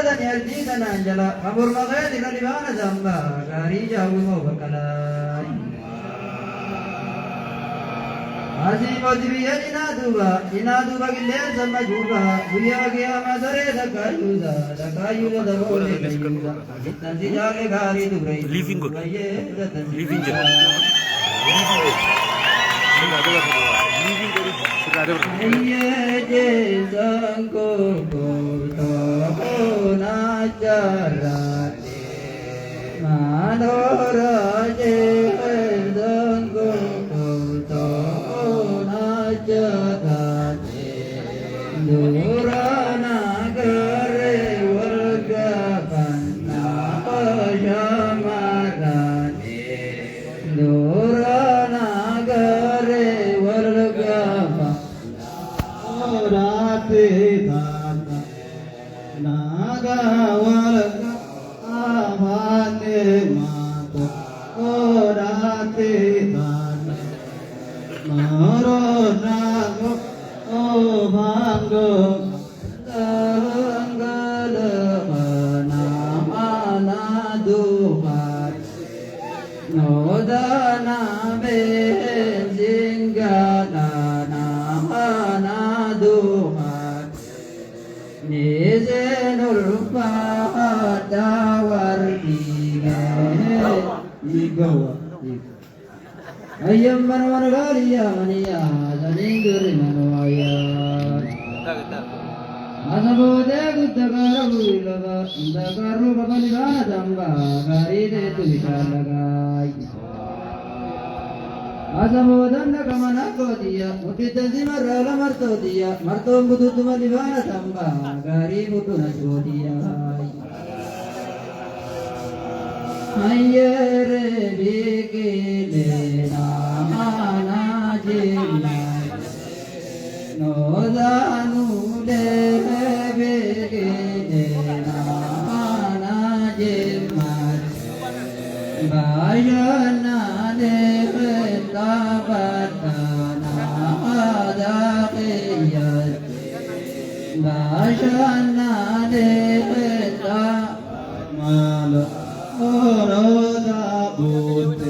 dan yardi dan anjala kabur magai di kalibana zamba gari jauh mau berkalai Aji motiviya ina duba gile zamba juga buya gya madare dakayuza dabole kayuza tanzi jale gari dubai living good living good ye zangko ko na charate madora je zangko ko na charate durana gare warga panna pajamarane durana gare warga rate thana naga warga amane mato rate thana maro nago o bhango angala mana mana duhar nodana be jingana na duhar nizenul padawar igawa ayam manwargaliya maniya zaninduri manwaya asabode guttagaru ilaga indagaru babalibana damba garide tulikalagai Asabodanna kamana kodiya mutitasi marala martodiya martom budu tumalibana damba gari budu nasodiya Ayyere bikile namana jilla nodanu de bikile namana jilla bayana de tabatana adaqiyat bayana de tamal Oroda bote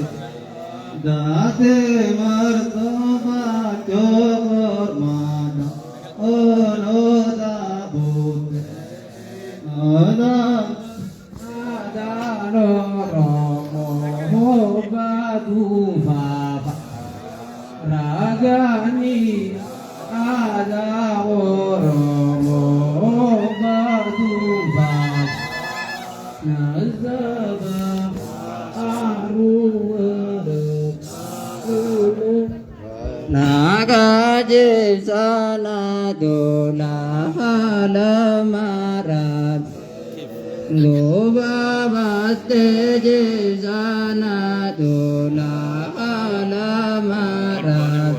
date martaba jor mana oroda bote ana adano romo badu baba ragani ada romo badu baba nazaba Nagaje sana dola halamaran Loba baste je sana dola halamaran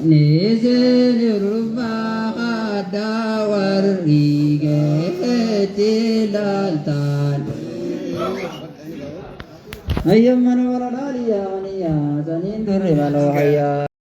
Nise nirba dawar ige tilaltan Ayam manwala daliya maniya zanin durri malohaya